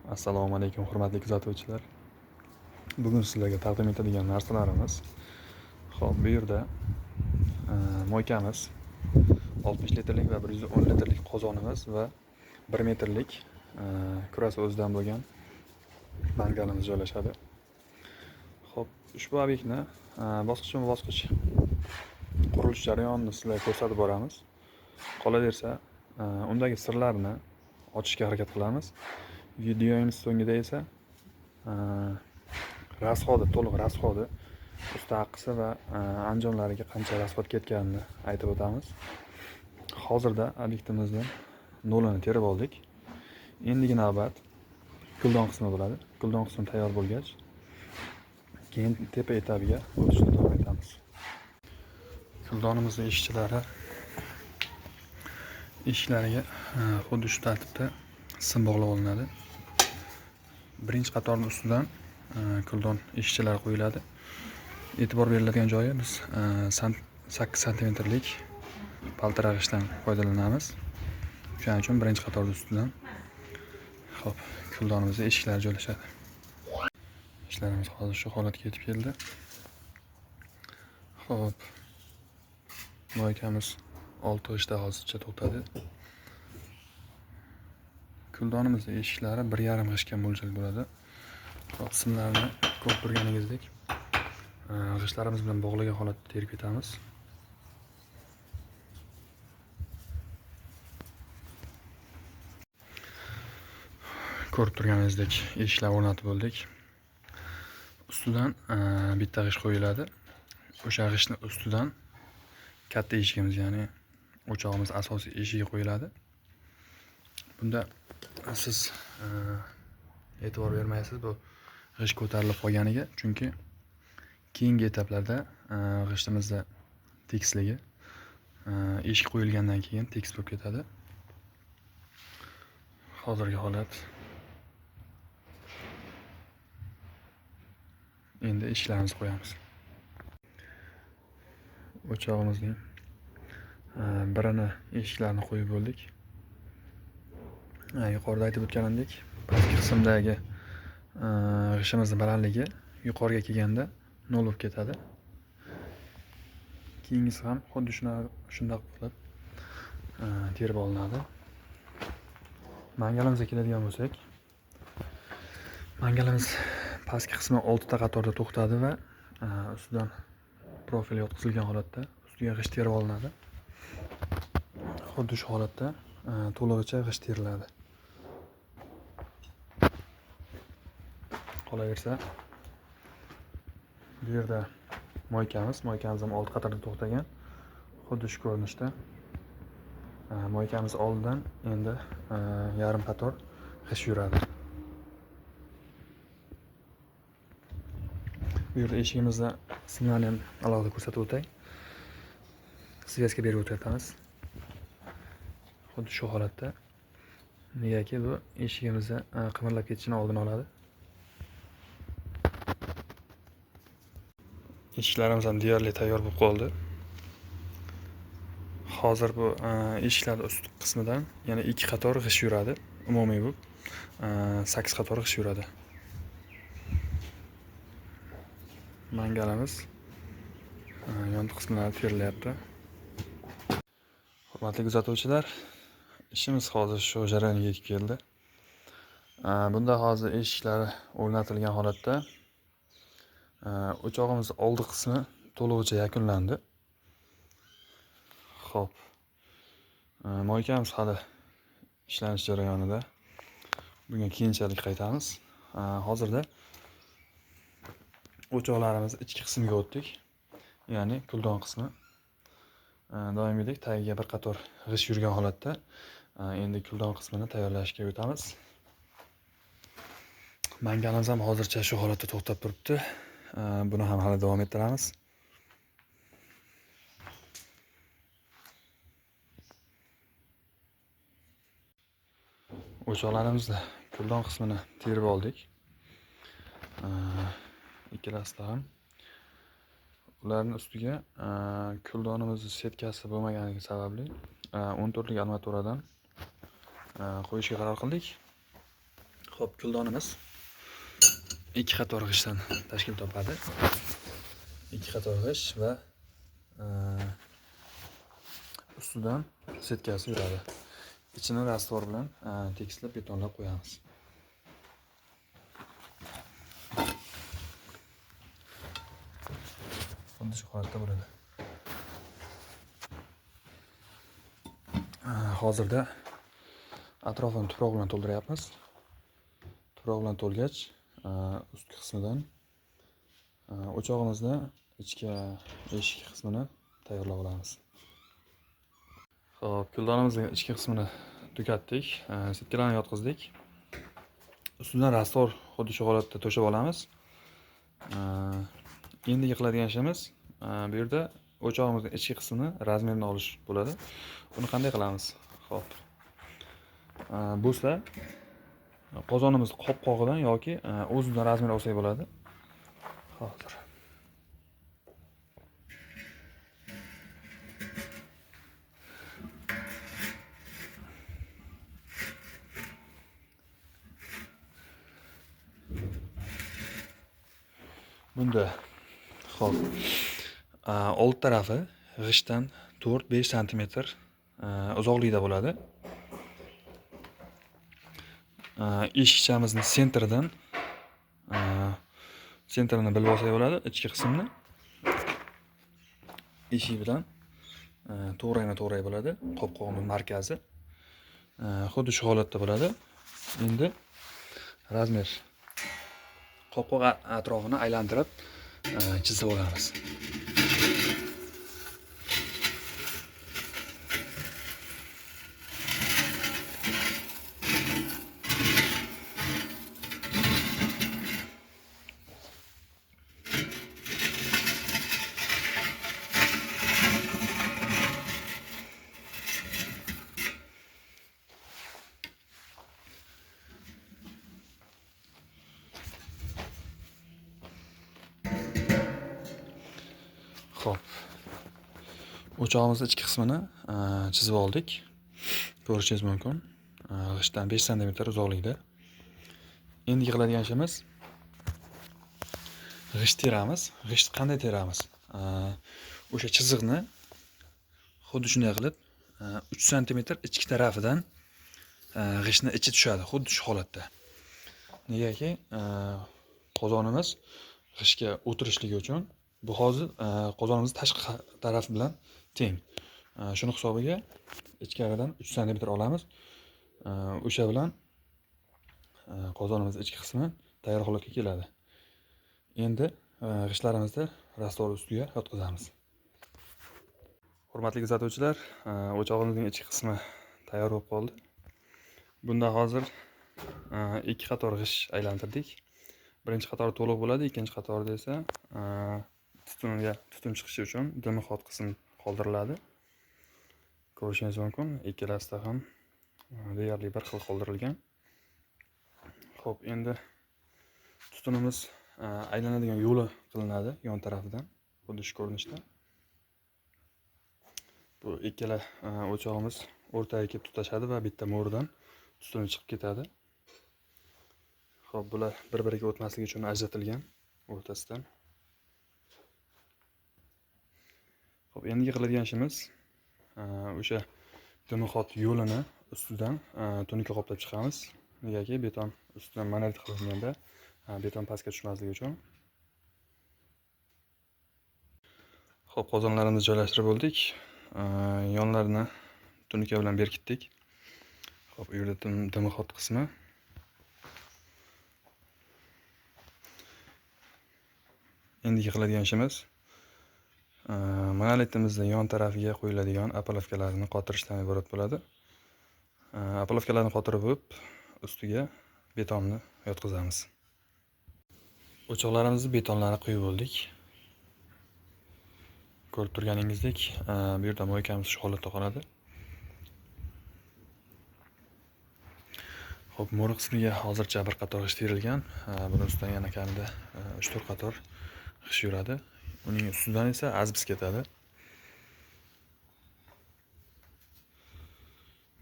Assalomu alaykum hurmatli kuzatuvchilar. Bugun sizlarga taqdim etadigan narsalarimiz xo'p, bu yerda moykamiz, 60 litrlik va 110 litrlik qozonimiz va 1 metrlik kurasi o'zidan bo'lgan mangalimiz joylashadi. Xo'p, ushbu obyektni bosqichma-bosqich qurilish jarayonini sizlarga ko'rsatib boramiz. Qolaversa, undagi sirlarni ochishga harakat qilamiz. Videomiz so'ngida esa to'liq rasxodi, usta haqqisi va anjomlariga qancha rasxod ketganini aytib o'tamiz. Hozirda obyektimizni nolini terib oldik. Endigi navbat kuldon qismi bo'ladi. Kuldon qismi tayyor bo'lgach, keyin tepa etabiga o'tishni davom etamiz. Kuldonimizning eshiklariga xuddi shu tartibda sim bog'lab olinadi. Birinchi qatorning ustidan kuldon eshikchalari qo'yiladi. E'tibor beriladigan joyi biz 8 santimetrlik paltirag'ichdan foydalanamiz. Shuning uchun birinchi qatorning ustidan xo'p, kuldonimizda eshiklari joylashadi. Ishlarimiz hozir shu holatga yetib keldi. Xo'p, moykamiz 6 g'ishda hozircha to'xtadi. Kuldonimizning eshiklari 1,5 g'ishga mo'ljal bo'ladi. Xo'p, simlarni ko'rib turganingizdek g'ishtlarimiz bilan bog'lagan holatda terib ketamiz. Ko'rib turganingizdek eshiklar o'rnatib bo'ldik. Ustidan bitta g'isht qo'yiladi. O'sha g'ishtning ustidan katta eshigimiz, ya'ni o'chog'imiz asosiy eshigi qo'yiladi. Bunda siz e'tibor bermaysiz bu g'isht ko'tarilib qolganiga, chunki keyingi etaplarda g'ishtimizda teksligi eshik qo'yilgandan keyin tekis bo'lib ketadi. Hozirgi holat. Endi eshiklarimizni qo'yamiz. O'chog'imizning birini eshiklarni qo'yib bo'ldik. Yuqorida aytib o'tganimdek, pastki qismdagi g'ishtimizning balandligi yuqoriga kelganda 0 bo'lib ketadi. Keyingisi ham xuddi shunday qilib terib olinadi. Mangalimizga keladigan bo'lsak, mangalimiz pastki qismi 6 ta qatorda to'xtadi va ustidan profil yotqizilgan holatda ustiga g'isht terib olinadi. Xuddi shu holatda to'lig'icha g'isht teriladi. Qolaversa, bu yerda moykamiz ham 6 qatorda to'xtagan. Xuddi shu ko'rinishda moykamiz oldidan endi yarim qator g'isht yuradi. Bu yerda eshigimizda simlarni ham alohida ko'rsatib o'tay. Svязка berib o'tamiz. Xuddi shu holatda. Negaki bu eshigimizda qimirlab ketishini oldini oladi. Eshiklarimiz ham deyarli tayyor bo'lib qoldi. Hozir bu eshiklar ustki qismidan yana 2 qator g'isht yuradi. Umumiy bu 8 qator g'isht yuradi. Mangalimiz yon qismlari terilyapti. Hurmatli kuzatuvchilar, ishimiz hozir shu jarayonga yetib keldi. Bunda hozir eshiklari o'rnatilgan holatda o'chog'imiz oldi qismi to'lig'icha yakunlandi. Xo'p, moykamiz hali ishlanish jarayonida. Bunga keyinchalik qaytamiz. Hozirda o'choqlarimiz ichki qismiga o'tdik. Ya'ni kuldon qismi. Doimiydek tagiga bir qator g'isht yurgan holatda endi kuldon qismini tayyorlashga o'tamiz. Mangalimiz ham hozircha shu holatda to'xtab turibdi. Buni ham hali davom ettiramiz. O'choqlarimizni kuldon qismini terib oldik. Ikkalasida ham. Ularning ustiga kuldonimizning setkasi bo'lmaganligi sababli 14lik armaturadan qo'yishga qaror qildik. Xo'p, kuldonimiz 2 qator g'ishtdan tashkil topadi. 2 qator g'isht va ustidan setkasi yuradi. İçini rastvor bilan tekislab betonlab qo'yamiz. Xuddi shu holatda bo'ladi. Hozirda atrofini tuproq bilan to'ldiryapmiz. Tuproq bilan to'lgach, ustki qismidan o'chog'imizni ichki eshik qismini tayyorlab olamiz. Xo'p, kuldonimizning ichki qismini tugatdik, setkalarni yotqizdik. Ustidan rastvor xuddi shu holatda to'shab olamiz. Endi qiladigan ishimiz bu yerda o'chog'imizning ichki qismini razmerini olish bo'ladi. Buni qanday qilamiz? Xo'p. Bo'lsa qozonimiz qopqog'idan yoki o'zidan razmer olsak bo'ladi. Hozir. Bunda xo'p, old tarafi g'ishtdan 4-5 sm uzoqlikda bo'ladi. Eshikchamizni senterini bilib olsak bo'ladi, ichki qismini. Eshik bilan to'g'rayma-to'g'ray bo'ladi, qopqog'ning markazi. Xuddi shu holatda bo'ladi. Endi razmer qopqoq atrofini aylantirib chizib olamiz. Xo'p. O'chog'imiz ichki qismini chizib oldik. Ko'rishingiz mumkin. G'ishtdan 5 sm uzoqlikda. Endi qiladigan ishimiz g'isht teramiz. G'isht qanday teramiz? O'sha chiziqni xuddi shunday qilib 3 sm ichki tarafidan g'ishtni ichi tushadi, xuddi shu holatda. Negaki, qozonimiz g'ishtga o'tirishligi uchun bu hozir qozonimiz tashqi tarafi bilan teng. Shuni hisobiga ichkaridan 3 sm olamiz. O'sha bilan qozonimiz ichki qismi tayyor holatga keladi. Endi g'ishtlarimizni rastvor ustiga yotqizamiz. Hurmatli kuzatuvchilar, o'chog'imizning ichki qismi tayyor bo'lib qoldi. Bunda hozir 2 qator g'isht aylantirdik. Birinchi qatori to'liq bo'ladi, ikkinchi qatorda esa tutun chiqishi uchun dimi-xot qism qoldiriladi. Ko'rishingiz mumkin, ikkalasida ham deyarli bir xil qoldirilgan. Xo'p, endi tutunimiz aylanadigan yo'li qilinadi yon tarafidan, xuddi shu ko'rinishda. Bu ikkala o'chog'imiz o'rtaga kelib tutashadi va bitta mo'ridan tutun chiqib ketadi. Xo'p, bular bir-biriga o'tmasligi uchun ajratilgan o'rtasidan. Xo'p, endi qiladigan ishimiz o'sha dimi-xot yo'lini ustidan tunuka qoplab chiqamiz. Negaki beton ustidan monolit qilinganda beton pastga tushmasligi uchun. Xo'p, qozonlarimizni joylashtirib bo'ldik. Yonlarini tunuka bilan berkitdik. Xo'p, u yerda dimi-xot qismi. Endi qiladigan ishimiz monolitimizning yon tarafiga qo'yiladigan apolovkalarni qotirishdan iborat bo'ladi. Apolovkalarni qotirib bo'lib, ustiga betonni yotqizamiz. O'choqlarimizni betonlarini quyib bo'ldik. Ko'rib turganingizdek, bu yerda moykamiz shu holatda qoladi. Xo'p, mo'ri qismiga hozircha bir qator g'isht terilgan. Buni ustidan yana kamida 3-4 qator g'isht yuradi. Uning ustidan esa azbis ketadi.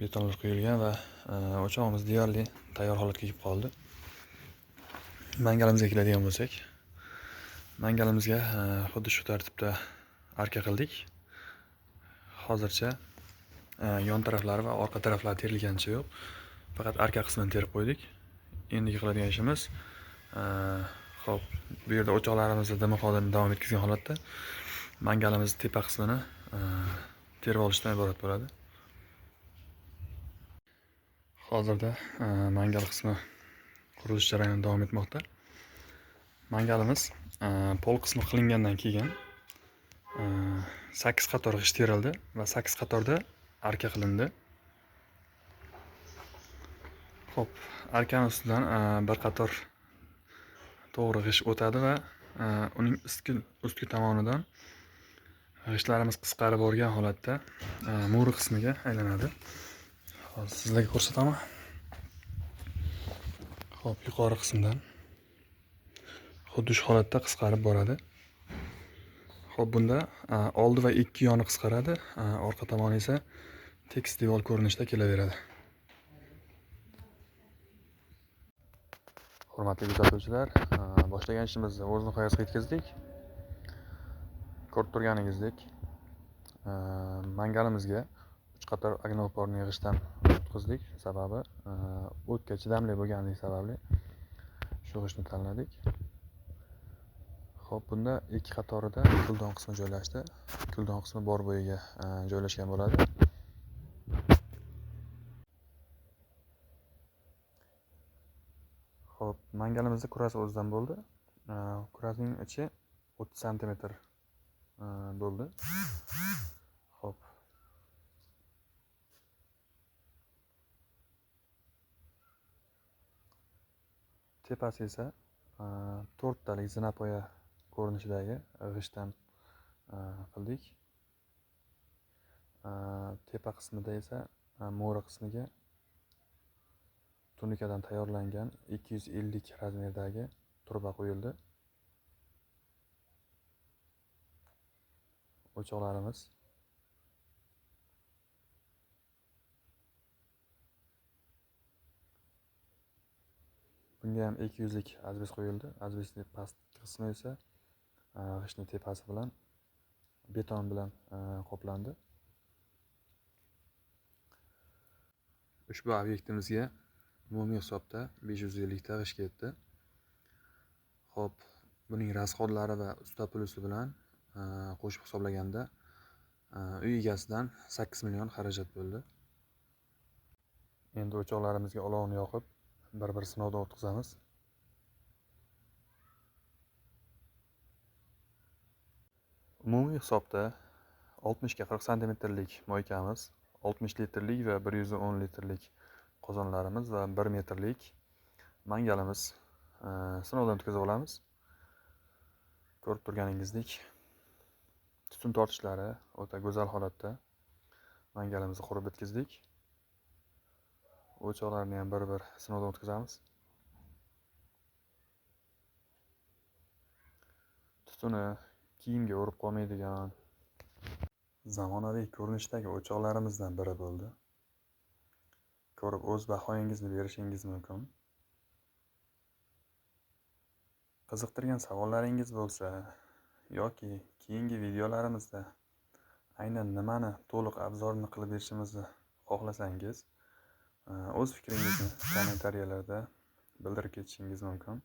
betonlar quyilgan va o'chog'imiz deyarli tayyor holatga kelib qoldi. Mangalimizga keladigan bo'lsak, mangalimizga xuddi shu tartibda arka qildik. Hozircha yon taraflari va orqa taraflari terilganicha yo'q. Faqat arka qismini terib qo'ydik. Endi qiladigan ishimiz xo'p, bu yerda o'choqlarimizni dimi faoliyatini davom etkazgan holatda mangalimiz tepa qismini terib olishdan iborat bo'ladi. Hozirda mangal qismi qurilish jarayoni davom etmoqda. Mangalimiz pol qismi qilingandan keyin 8 qator g'isht terildi va 8 qatorda arka qilindi. Xo'p, arkani ustidan bir qator to'g'ri g'isht o'tadi va uning ustki tomonidan g'ishtlarimiz qisqarib borgan holatda mo'ri qismiga aylanadi. Hozir sizlarga ko'rsataman. Xo'p, yuqori qismdan xuddi shu holatda qisqarib boradi. Xo'p, bunda oldi va ikki yoni qisqaradi, orqa tomoni esa tekis devor ko'rinishida kelaveradi. Hurmatli kuzatuvchilar, boshlagan ishimizni o'z nihoyasiga yetkazdik. Ko'rib turganingizdek, mangalimizga 3 qator agnoporni yig'ishdan o'tkazdik. Sababi o'tga chidamli bo'lganligi sababli shu g'ishtni tanladik. Xo'p, bunda ikki qatorida kuldon qismi joylashdi. Kuldon qismi bor bo'yiga joylashgan bo'ladi. Xo'p, mangalimizning kurasi o'zidan bo'ldi. Kurasining ichi 30 sm bo'ldi. Xo'p. Tepasi esa 4 talik zinapoya ko'rinishidagi g'ishtdan qildik. Tepa qismida esa mo'ri qismiga tunikadan tayyorlangan 250 razmerdagi turba qo'yildi. O'choqlarimiz bunga ham 200 lik azbest qo'yildi. Azbestning past qismi esa g'ishtning tepasi bilan beton bilan qoplandi. Ushbu obyektimizga umumiy hisobda 550 ta g'isht ketdi. Xo'p, buning rasxodlari va usta pulusi bilan qo'shib hisoblaganda uy egasidan 8 million xarajat bo'ldi. Endi o'choqlarimizga olovni yoqib bir sinovdan o'tkazamiz. Umumiy hisobda 60 ga 40 santimetrlik moykamiz, 60 litrlik va 110 litrlik qozonlarimiz va 1 metrlik mangalimiz sinovdan o'tkazib olamiz. Ko'rib turganingizdek, tutun tortishlari o'ta go'zal holatda mangalimizni qurib bitkazdik. O'choqlarni ham bir sinovdan o'tkazamiz. Tutuni kiyimga urib qolmaydigan zamonaviy ko'rinishdagi o'choqlarimizdan biri bo'ldi. Ko'rib o'z bahoyingizni berishingiz mumkin. Qiziqtirgan savollaringiz bo'lsa yoki keyingi videolarimizda aynan nimani to'liq obzorini qilib berishimizni xohlasangiz, o'z fikringizni kommentariyalarda bildirib ketishingiz mumkin.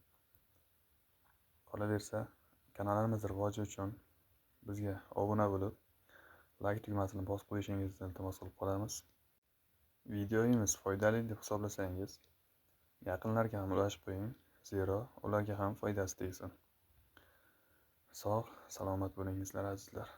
Qolaversa, kanalimiz rivoji uchun bizga obuna bo'lib, like tugmasini bosib qo'yishingizni iltimos qilib qolamiz. Videomiz foydali deb hisoblasangiz, yaqinlarga ham ulashib qo'ying, zero ularga ham foydasi tegsin. Sog', salomat bo'lingizlar azizlar.